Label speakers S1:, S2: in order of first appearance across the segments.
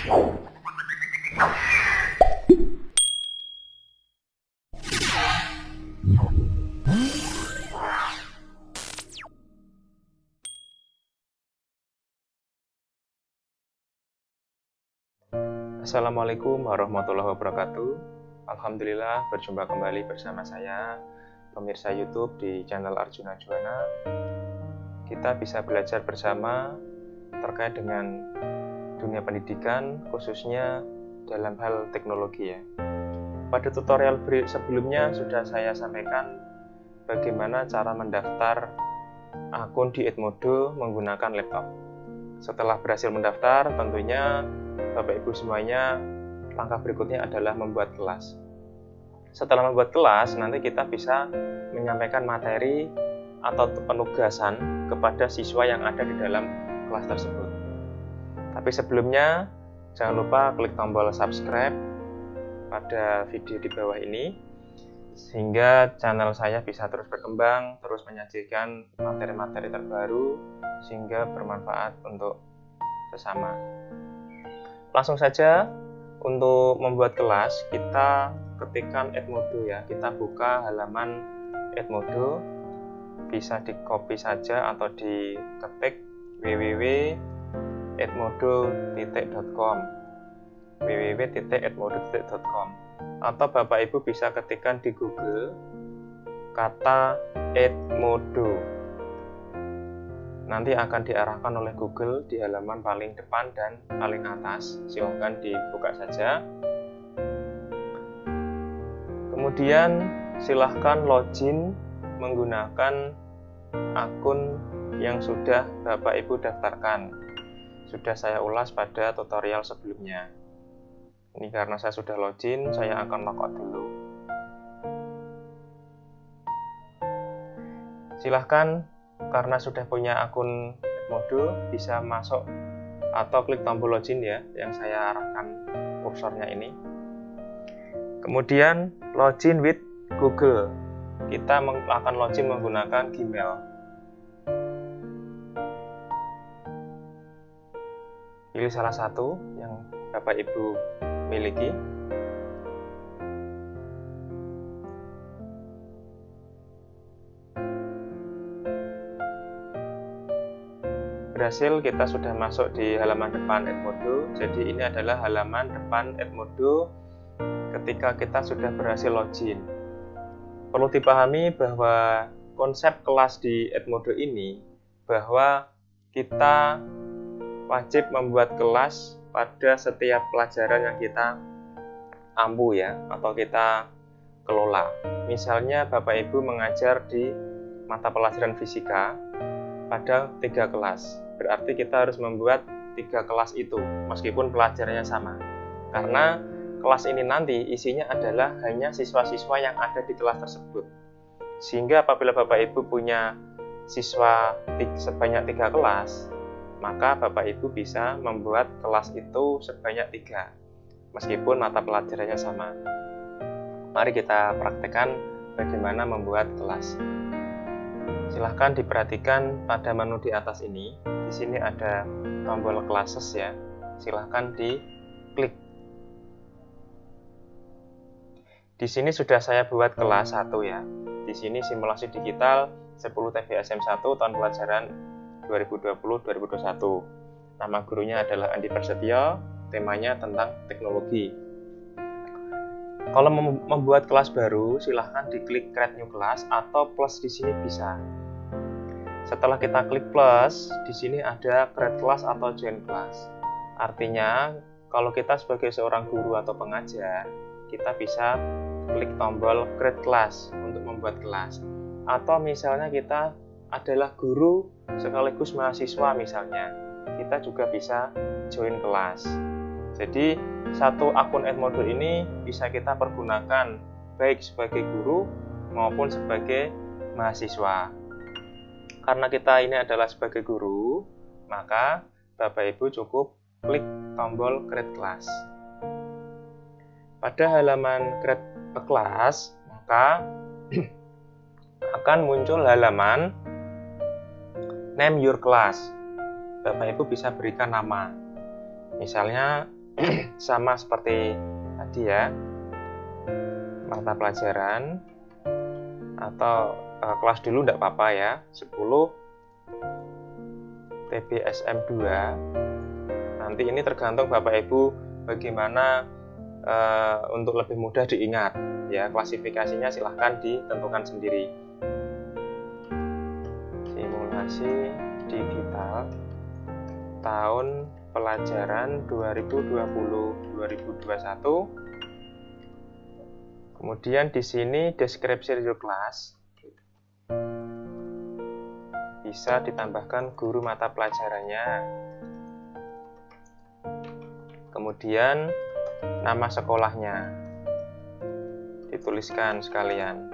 S1: Assalamualaikum warahmatullahi wabarakatuh. Alhamdulillah berjumpa kembali bersama saya, pemirsa YouTube di channel Arjuna Juwana. Kita bisa belajar bersama terkait dengan dunia pendidikan, khususnya dalam hal teknologi ya. Pada tutorial sebelumnya sudah saya sampaikan bagaimana cara mendaftar akun di Edmodo menggunakan laptop. Setelah berhasil mendaftar, tentunya Bapak Ibu semuanya, langkah berikutnya adalah membuat kelas. Setelah membuat kelas, nanti kita bisa menyampaikan materi atau penugasan kepada siswa yang ada di dalam kelas tersebut. Tapi sebelumnya, jangan lupa klik tombol subscribe pada video di bawah ini, sehingga channel saya bisa terus berkembang, terus menyajikan materi-materi terbaru, sehingga bermanfaat untuk sesama. Langsung saja, untuk membuat kelas, kita ketikkan Edmodo ya. Kita buka halaman Edmodo, bisa di copy saja atau diketik www.edmodo.com www.edmodo.com atau Bapak Ibu bisa ketikkan di Google kata Edmodo. Nanti akan diarahkan oleh Google di halaman paling depan dan paling atas. Silahkan dibuka saja. Kemudian silahkan login menggunakan akun yang sudah Bapak Ibu daftarkan. Sudah saya ulas pada tutorial sebelumnya. Ini karena saya sudah login, saya akan logout dulu. Silahkan, karena sudah punya akun Edmodo, bisa masuk atau klik tombol login ya, yang saya arahkan kursornya ini. Kemudian login with Google. Kita akan login menggunakan Gmail. Pilih salah satu yang Bapak Ibu miliki. Berhasil, kita sudah masuk di halaman depan Edmodo. Jadi ini adalah halaman depan Edmodo ketika kita sudah berhasil login. Perlu dipahami bahwa konsep kelas di Edmodo ini bahwa kita wajib membuat kelas pada setiap pelajaran yang kita ampu ya, atau kita kelola. Misalnya Bapak Ibu mengajar di mata pelajaran fisika pada 3 kelas. Berarti kita harus membuat 3 kelas itu, meskipun pelajarannya sama. Karena kelas ini nanti isinya adalah hanya siswa-siswa yang ada di kelas tersebut. Sehingga apabila Bapak Ibu punya siswa sebanyak 3 kelas, maka Bapak Ibu bisa membuat kelas itu sebanyak 3, meskipun mata pelajarannya sama. Mari kita praktekkan bagaimana membuat kelas. Silahkan diperhatikan pada menu di atas ini. Di sini ada tombol classes ya. Silahkan diklik. Di sini sudah saya buat kelas 1 ya. Di sini simulasi digital 10 TVSM 1 tahun pelajaran 2020-2021. Nama gurunya adalah Andi Prasetyo. Temanya tentang teknologi. Kalau membuat kelas baru, silahkan diklik Create New Class atau plus di sini bisa. Setelah kita klik plus, di sini ada Create Class atau Join Class. Artinya, kalau kita sebagai seorang guru atau pengajar, kita bisa klik tombol Create Class untuk membuat kelas. Atau misalnya kita adalah guru sekaligus mahasiswa misalnya, kita juga bisa join kelas. Jadi, satu akun Edmodo ini bisa kita pergunakan baik sebagai guru maupun sebagai mahasiswa. Karena kita ini adalah sebagai guru, maka Bapak Ibu cukup klik tombol Create Class. Pada halaman Create a Class, maka akan muncul halaman Name Your Class. Bapak Ibu bisa berikan nama. Misalnya sama seperti tadi ya, mata pelajaran atau kelas dulu tidak apa-apa ya, 10 TBSM 2. Nanti ini tergantung Bapak Ibu bagaimana untuk lebih mudah diingat ya, klasifikasinya silahkan ditentukan sendiri. Simulasi digital tahun pelajaran 2020-2021. Kemudian di sini deskripsi your class bisa ditambahkan guru mata pelajarannya. Kemudian nama sekolahnya dituliskan sekalian.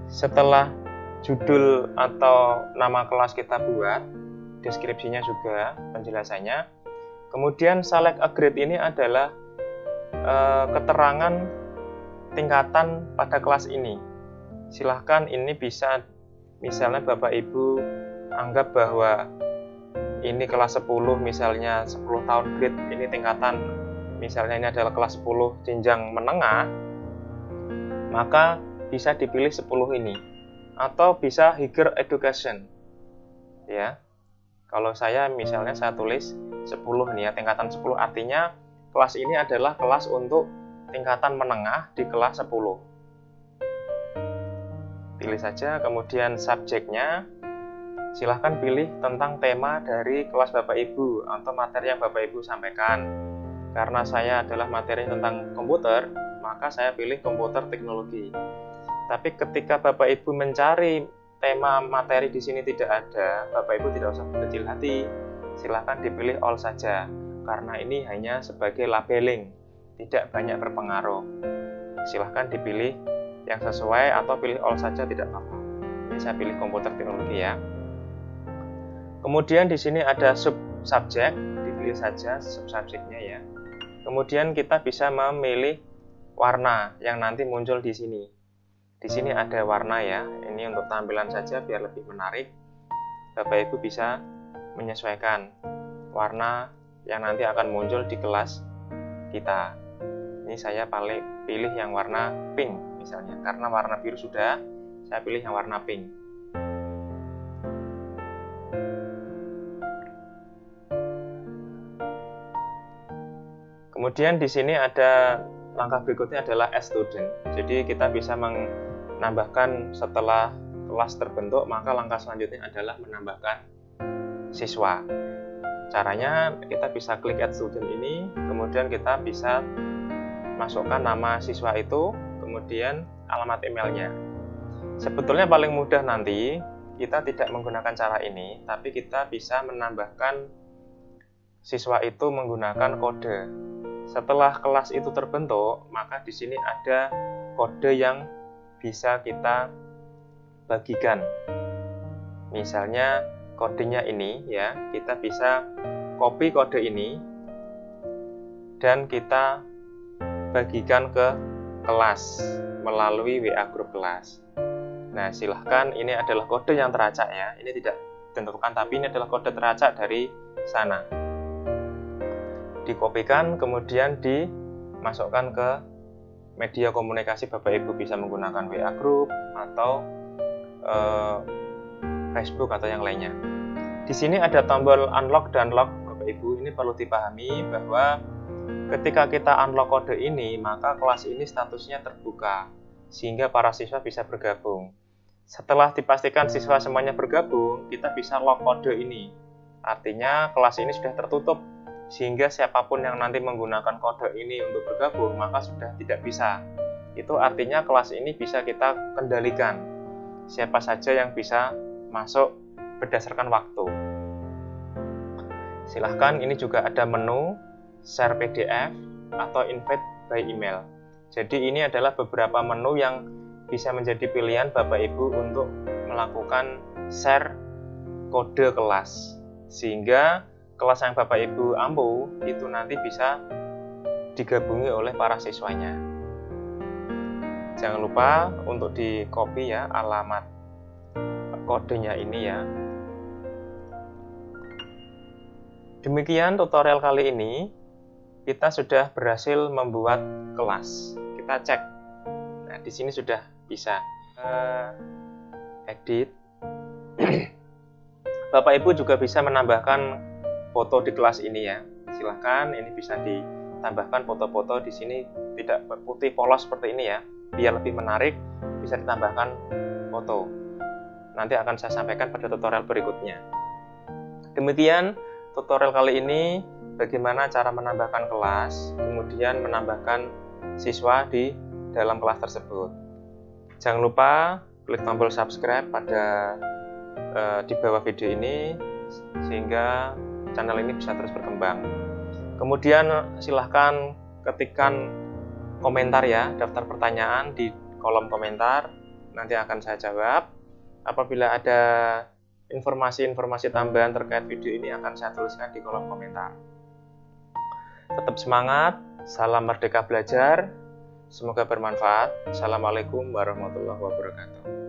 S1: Setelah judul atau nama kelas kita buat, deskripsinya juga, penjelasannya. Kemudian select a grade ini adalah keterangan tingkatan pada kelas ini. Silahkan ini bisa, misalnya Bapak Ibu anggap bahwa ini kelas 10, misalnya 10 tahun grade, ini tingkatan, misalnya ini adalah kelas 10 jenjang menengah, maka bisa dipilih 10 ini. Atau bisa higher education ya. Kalau saya misalnya saya tulis 10 nih ya, tingkatan 10, artinya kelas ini adalah kelas untuk tingkatan menengah di kelas 10. Pilih saja. Kemudian subjeknya silahkan pilih tentang tema dari kelas Bapak Ibu atau materi yang Bapak Ibu sampaikan. Karena saya adalah materi tentang komputer, maka saya pilih komputer teknologi. Tapi ketika Bapak Ibu mencari tema materi di sini tidak ada, Bapak Ibu tidak usah berkecil hati. Silahkan dipilih all saja, karena ini hanya sebagai labeling, tidak banyak berpengaruh. Silahkan dipilih yang sesuai atau pilih all saja, tidak apa-apa. Ini saya pilih komputer teknologi ya. Kemudian di sini ada sub-subjek, dipilih saja sub-subjeknya ya. Kemudian kita bisa memilih warna yang nanti muncul di sini. Di sini ada warna ya, ini untuk tampilan saja biar lebih menarik. Bapak Ibu bisa menyesuaikan warna yang nanti akan muncul di kelas kita. Ini saya pilih yang warna pink misalnya, karena warna biru sudah, saya pilih yang warna pink. Kemudian di sini ada langkah berikutnya adalah as student. Jadi kita bisa menambahkan setelah kelas terbentuk, maka langkah selanjutnya adalah menambahkan siswa. Caranya kita bisa klik add student ini, kemudian kita bisa masukkan nama siswa itu, kemudian alamat emailnya. Sebetulnya paling mudah nanti kita tidak menggunakan cara ini, tapi kita bisa menambahkan siswa itu menggunakan kode. Setelah kelas itu terbentuk, maka di sini ada kode yang bisa kita bagikan. Misalnya kodenya ini ya, kita bisa copy kode ini dan kita bagikan ke kelas melalui WA grup kelas. Nah, silahkan, ini adalah kode yang teracak ya. Ini tidak ditentukan, tapi ini adalah kode teracak dari sana. Dikopikan, kemudian dimasukkan ke media komunikasi Bapak Ibu, bisa menggunakan WA group atau Facebook atau yang lainnya. Di sini ada tombol unlock dan lock Bapak Ibu. Ini perlu dipahami bahwa ketika kita unlock kode ini, maka kelas ini statusnya terbuka sehingga para siswa bisa bergabung. Setelah dipastikan siswa semuanya bergabung, kita bisa lock kode ini. Artinya kelas ini sudah tertutup sehingga siapapun yang nanti menggunakan kode ini untuk bergabung, maka sudah tidak bisa. Itu artinya kelas ini bisa kita kendalikan. Siapa saja yang bisa masuk berdasarkan waktu. Silahkan, ini juga ada menu share PDF atau invite by email. Jadi ini adalah beberapa menu yang bisa menjadi pilihan Bapak Ibu untuk melakukan share kode kelas, sehingga kelas yang Bapak Ibu ampu itu nanti bisa digabungi oleh para siswanya. Jangan lupa untuk di copy ya alamat kodenya ini ya. Demikian tutorial kali ini, kita sudah berhasil membuat kelas. Kita cek. Nah, di sini sudah bisa edit. Bapak Ibu juga bisa menambahkan foto di kelas ini ya. Silahkan, ini bisa ditambahkan foto-foto di sini, tidak putih polos seperti ini ya. Biar lebih menarik, bisa ditambahkan foto. Nanti akan saya sampaikan pada tutorial berikutnya. Demikian tutorial kali ini, bagaimana cara menambahkan kelas, kemudian menambahkan siswa di dalam kelas tersebut. Jangan lupa klik tombol subscribe pada di bawah video ini, sehingga channel ini bisa terus berkembang. Kemudian silahkan ketikkan komentar ya, daftar pertanyaan di kolom komentar, nanti akan saya jawab. Apabila ada informasi-informasi tambahan terkait video ini akan saya tuliskan di kolom komentar. Tetap semangat, salam merdeka belajar, semoga bermanfaat. Assalamualaikum warahmatullahi wabarakatuh.